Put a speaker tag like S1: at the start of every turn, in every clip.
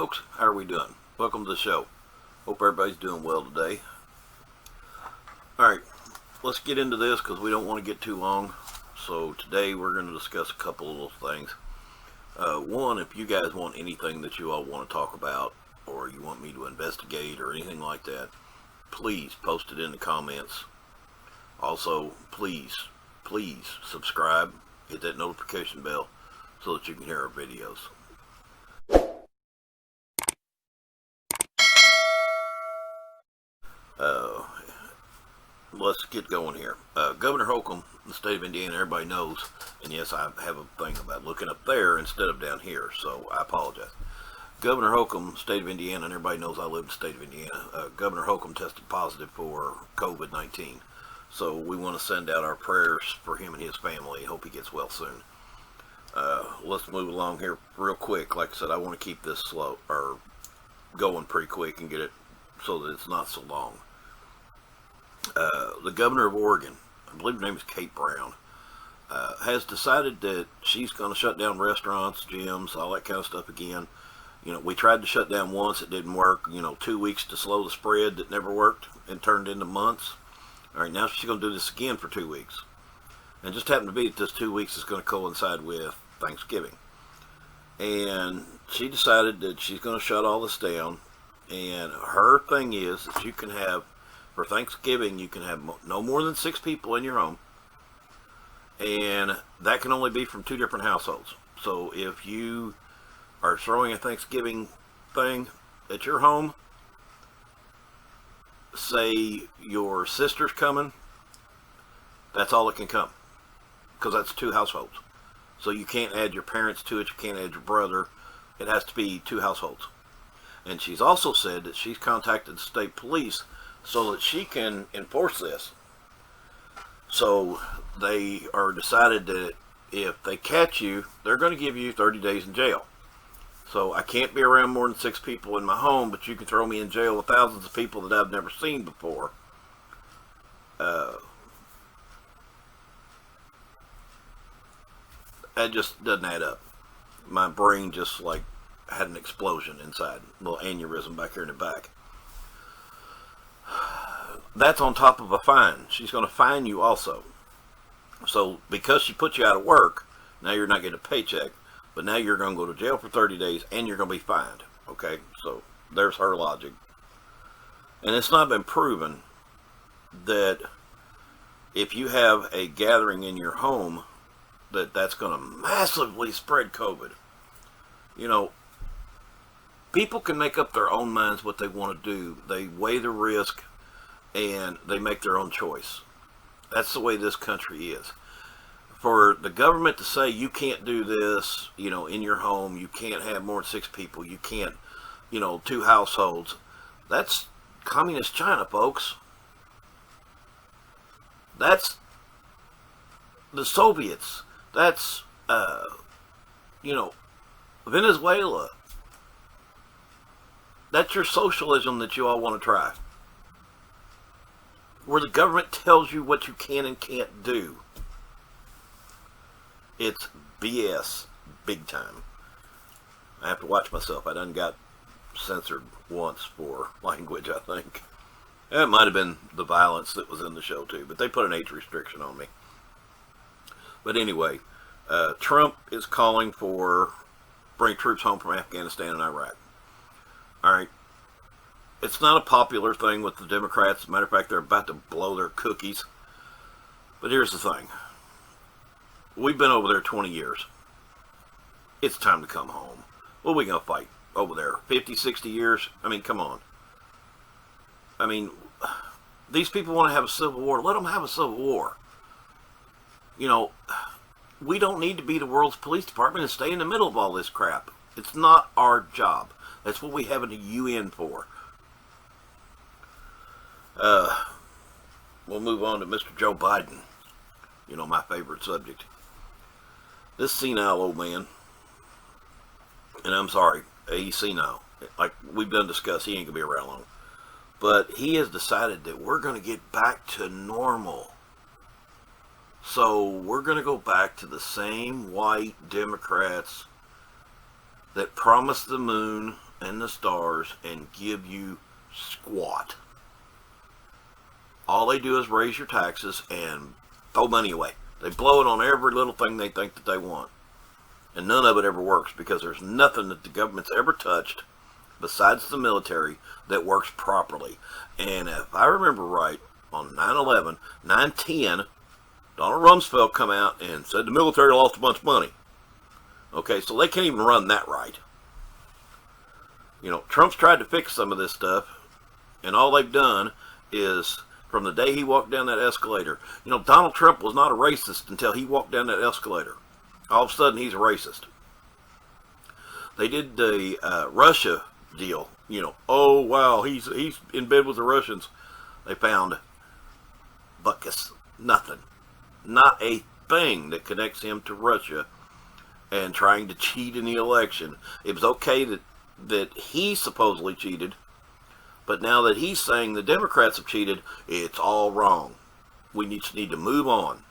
S1: folks, how are we doing? Welcome to the show. Hope everybody's doing well today. Alright, let's get into this because we don't want to get too long. So today we're going to discuss a couple of little things. One, if you guys want anything that you all want to talk about, or you want me to investigate or anything like that, please post it in the comments. Also, please subscribe, hit that notification bell so that you can hear our videos. Let's get going here. Governor Holcomb, the state of Indiana, everybody knows, and yes, I have a thing about looking up there instead of down here, so I apologize. Governor Holcomb, state of Indiana, and everybody knows I live in the state of Indiana. Governor Holcomb tested positive for COVID-19, so we want to send out our prayers for him and his family. Hope he gets well soon. Let's move along here real quick. Like I said, I want to keep this slow or going pretty quick and get it so that it's not so long. The governor of Oregon, I believe her name is Kate Brown, has decided that she's going to shut down restaurants, gyms, all that kind of stuff again. You know, we tried to shut down once, it didn't work. 2 weeks to slow the spread, that never worked and turned into months. All right, now she's going to do this again for 2 weeks. And just happened to be that this 2 weeks is going to coincide with Thanksgiving. And she decided that she's going to shut all this down. And her thing is that you can have, for Thanksgiving, you can have no more than 6 people in your home. And that can only be from 2 different households. So if you are throwing a Thanksgiving thing at your home, say your sister's coming, that's all that can come. Because that's 2 households. So you can't add your parents to it, you can't add your brother. It has to be 2 households. And she's also said that she's contacted the state police so that she can enforce this. So they are decided that if they catch you, they're going to give you 30 days in jail. So I can't be around more than 6 people in my home, but you can throw me in jail with thousands of people that I've never seen before. That just doesn't add up. My brain just like had an explosion inside, a little aneurysm back here in the back. That's on top of a fine. She's going to fine you also. So because she put you out of work, now you're not getting a paycheck, but now you're going to go to jail for 30 days and you're going to be fined. Okay, so there's her logic. And it's not been proven that if you have a gathering in your home, that's going to massively spread COVID. People can make up their own minds what they want to do. They weigh the risk and they make their own choice. That's the way this country is. For the government to say you can't do this, in your home, you can't have more than 6 people, you can't, 2 households, that's communist China, folks. That's the Soviets. That's, Venezuela. That's your socialism that you all want to try. Where the government tells you what you can and can't do. It's BS, big time. I have to watch myself. I done got censored once for language, I think. It might have been the violence that was in the show too, but they put an age restriction on me. But anyway, Trump is calling for bring troops home from Afghanistan and Iraq. Alright, it's not a popular thing with the Democrats. As a matter of fact, they're about to blow their cookies. But here's the thing. We've been over there 20 years. It's time to come home. What are we going to fight over there? 50, 60 years? I mean, come on. I mean, these people want to have a civil war. Let them have a civil war. We don't need to be the world's police department and stay in the middle of all this crap. It's not our job. That's what we have the UN for. We'll move on to Mr. Joe Biden. My favorite subject. This senile old man, and I'm sorry, he's senile. Like we've done discussed, he ain't going to be around long. But he has decided that we're going to get back to normal. So we're going to go back to the same white Democrats that promised the moon and the stars and give you squat. All they do is raise your taxes and throw money away. They blow it on every little thing they think that they want. And none of it ever works because there's nothing that the government's ever touched besides the military that works properly. And if I remember right, on 9/11, 9/10, Donald Rumsfeld come out and said the military lost a bunch of money. Okay, so they can't even run that right. You know, Trump's tried to fix some of this stuff, and all they've done is, from the day he walked down that escalator, you know, Donald Trump was not a racist until he walked down that escalator. All of a sudden, he's a racist. They did the Russia deal. You know, oh, wow, he's in bed with the Russians. They found buckus. Nothing. Not a thing that connects him to Russia and trying to cheat in the election. It was okay that he supposedly cheated, but now that he's saying the Democrats have cheated, it's all wrong. We need to move on.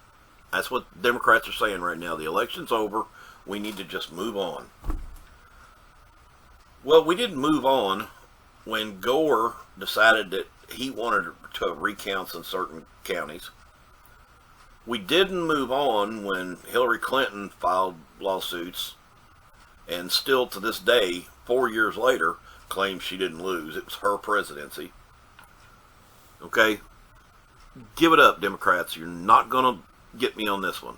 S1: That's what Democrats are saying right now. The election's over. We need to just move on. Well, we didn't move on when Gore decided that he wanted to recount in certain counties. We didn't move on when Hillary Clinton filed lawsuits and still to this day, 4 years later, claims she didn't lose. It was her presidency. Okay? Give it up, Democrats. You're not going to get me on this one.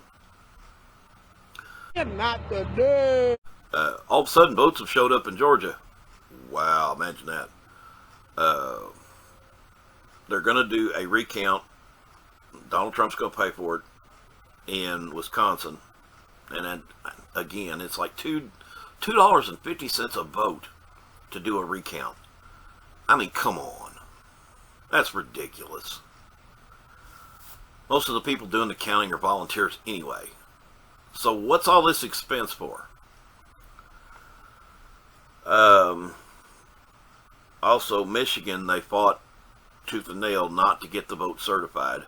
S2: Not today.
S1: All of a sudden, votes have showed up in Georgia. Wow, imagine that. They're going to do a recount. Donald Trump's going to pay for it in Wisconsin. And then, again, it's like $2.50 a vote to do a recount. I mean, come on. That's ridiculous. Most of the people doing the counting are volunteers anyway. So what's all this expense for? Also, Michigan, they fought tooth and nail not to get the vote certified.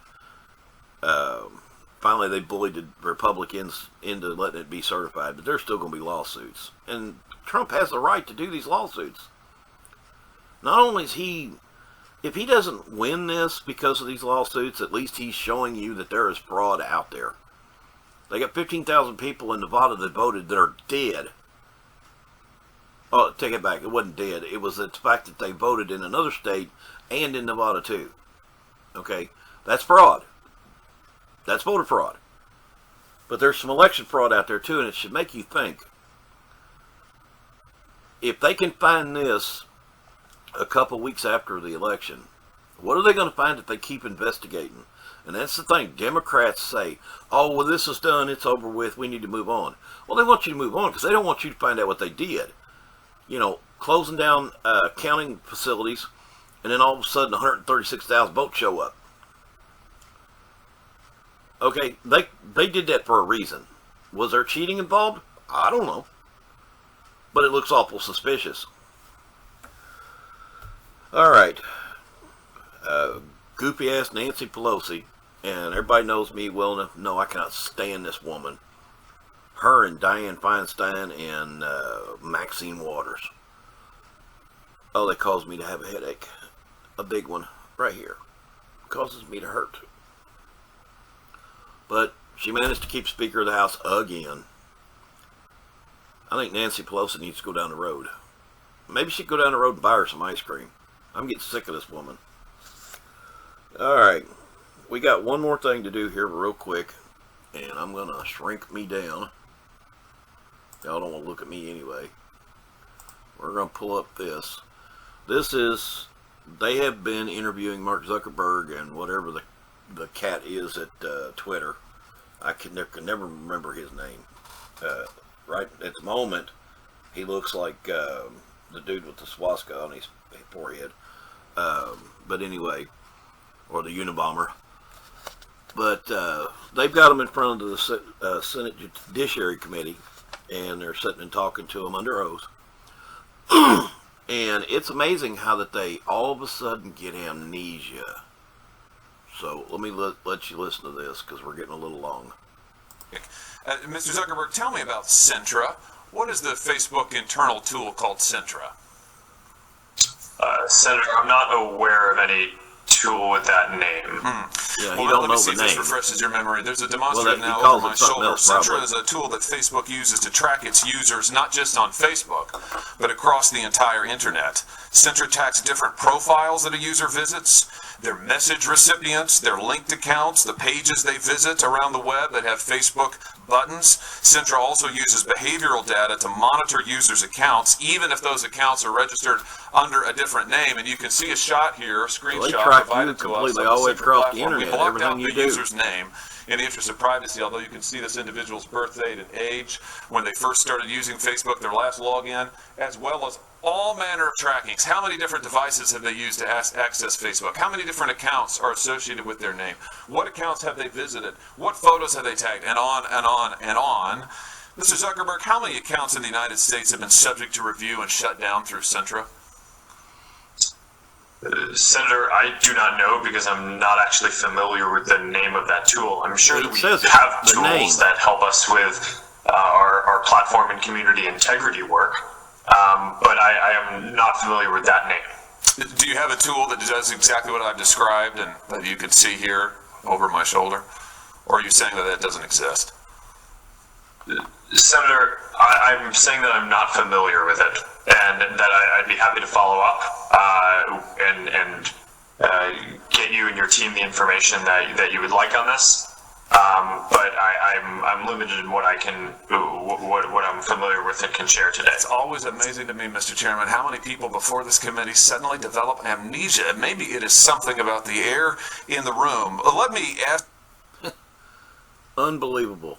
S1: Finally, they bullied the Republicans into letting it be certified, but there's still going to be lawsuits. And Trump has the right to do these lawsuits. Not only is he, if he doesn't win this because of these lawsuits, at least he's showing you that there is fraud out there. They got 15,000 people in Nevada that voted that are dead. Oh, take it back. It wasn't dead. It was the fact that they voted in another state and in Nevada too. Okay? That's fraud. That's voter fraud. But there's some election fraud out there too, and it should make you think. If they can find this a couple weeks after the election, what are they going to find if they keep investigating? And that's the thing. Democrats say, oh, well, this is done. It's over with. We need to move on. Well, they want you to move on because they don't want you to find out what they did. You know, closing down counting facilities, and then all of a sudden 136,000 votes show up. Okay, they did that for a reason. Was there cheating involved? I don't know. But it looks awful suspicious. All right. Goofy-ass Nancy Pelosi, and everybody knows me well enough to know I cannot stand this woman. Her and Dianne Feinstein and Maxine Waters. Oh, they cause me to have a headache. A big one right here. Causes me to hurt. But she managed to keep Speaker of the House again. I think Nancy Pelosi needs to go down the road. Maybe she could go down the road and buy her some ice cream. I'm getting sick of this woman. Alright. We got one more thing to do here real quick. And I'm going to shrink me down. Y'all don't want to look at me anyway. We're going to pull up this. This is, they have been interviewing Mark Zuckerberg and whatever the cat is at Twitter. I can never remember his name. Right at the moment, he looks like the dude with the swastika on his forehead. But anyway, or the Unabomber. But they've got him in front of the Senate Judiciary Committee, and they're sitting and talking to him under oath. And it's amazing how that they all of a sudden get amnesia. So let me let you listen to this because we're getting a little long.
S3: Mr. Zuckerberg, tell me about Centra. What is the Facebook internal tool called Centra?
S2: Senator, I'm not aware of any tool with that name.
S1: Yeah,
S3: well, let me see if this refreshes your memory. There's a demonstrative now over my shoulder. Centra is a tool that Facebook uses to track its users, not just on Facebook, but across the entire internet. Centra tracks different profiles that a user visits, their message recipients, their linked accounts, the pages they visit around the web that have Facebook buttons. Centra also uses behavioral data to monitor users' accounts, even if those accounts are registered under a different name. And you can see a shot here, a screenshot provided to us on the Centra platform. We blocked out the user's name in the interest of privacy, although you can see this individual's birth date and age, when they first started using Facebook, their last login, as well as all manner of trackings. How many different devices have they used to access Facebook? How many different accounts are associated with their name? What accounts have they visited? What photos have they tagged? And on and on and on. Mr. Zuckerberg, how many accounts in the United States have been subject to review and shut down through Centra?
S2: Senator, I do not know because I'm not actually familiar with the name of that tool. I'm sure that we have tools that help us with our platform and community integrity work, but I am not familiar with that name.
S3: Do you have a tool that does exactly what I've described and that you can see here over my shoulder? Or are you saying that doesn't exist?
S2: Senator, I'm saying that I'm not familiar with it, and that I'd be happy to follow up and get you and your team the information that you would like on this. But I'm limited in what I'm familiar with and can share today.
S3: It's always amazing to me, Mr. Chairman, how many people before this committee suddenly develop amnesia. Maybe it is something about the air in the room. Let me ask.
S1: Unbelievable.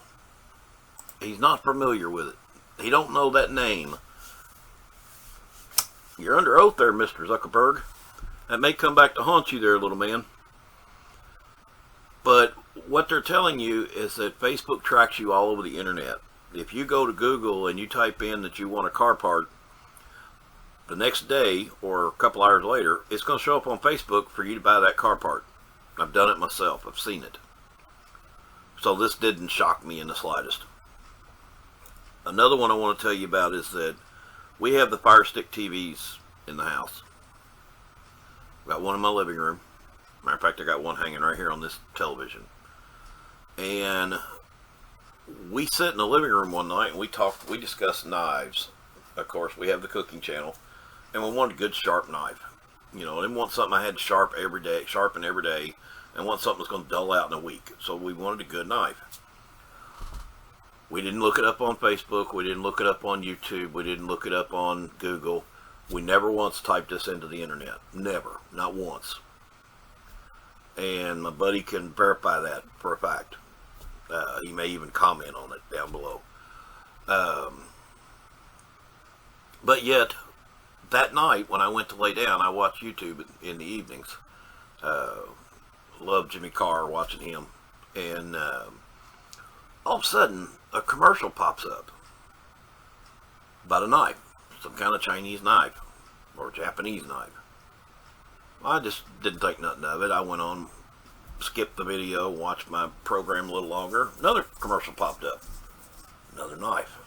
S1: He's not familiar with it. He don't know that name. You're under oath there, Mr. Zuckerberg. That may come back to haunt you there, little man. But what they're telling you is that Facebook tracks you all over the internet. If you go to Google and you type in that you want a car part, the next day or a couple hours later, it's going to show up on Facebook for you to buy that car part. I've done it myself. I've seen it. So this didn't shock me in the slightest. Another one I want to tell you about is that we have the Fire Stick TVs in the house. Got one in my living room. Matter of fact, I got one hanging right here on this television. And we sit in the living room one night and we discussed knives. Of course, we have the cooking channel, and we wanted a good sharp knife. You know, I didn't want something I had to sharpen every day, and want something that's going to dull out in a week. So we wanted a good knife. We didn't look it up on Facebook. We didn't look it up on YouTube. We didn't look it up on Google. We never once typed this into the internet. Never. Not once. And my buddy can verify that for a fact. He may even comment on it down below. But yet, that night when I went to lay down, I watched YouTube in the evenings. Love Jimmy Carr, watching him. And all of a sudden, a commercial pops up about a knife, some kind of Chinese knife or Japanese knife. I just didn't think nothing of it. I went on, skipped the video, watched my program a little longer. Another commercial popped up, another knife.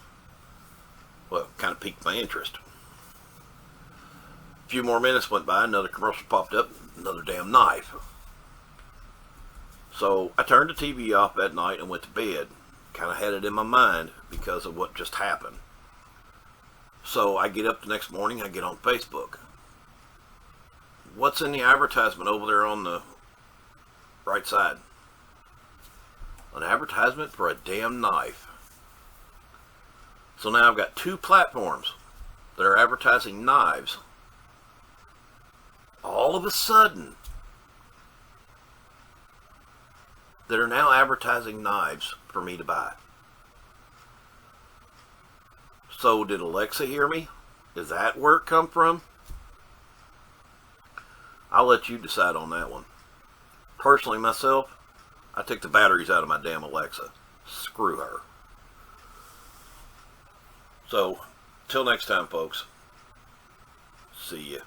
S1: Well, kind of piqued my interest. A few more minutes went by, another commercial popped up, another damn knife. So I turned the TV off that night and went to bed. Kind of had it in my mind because of what just happened. So I get up the next morning, I get on Facebook. What's in the advertisement over there on the right side? An advertisement for a damn knife. So now I've got two platforms that are advertising knives. All of a sudden, that are now advertising knives for me to buy. So did Alexa hear me? Is that where it come from? I'll let you decide on that one. Personally, myself, I took the batteries out of my damn Alexa. Screw her. So, till next time, folks. See ya.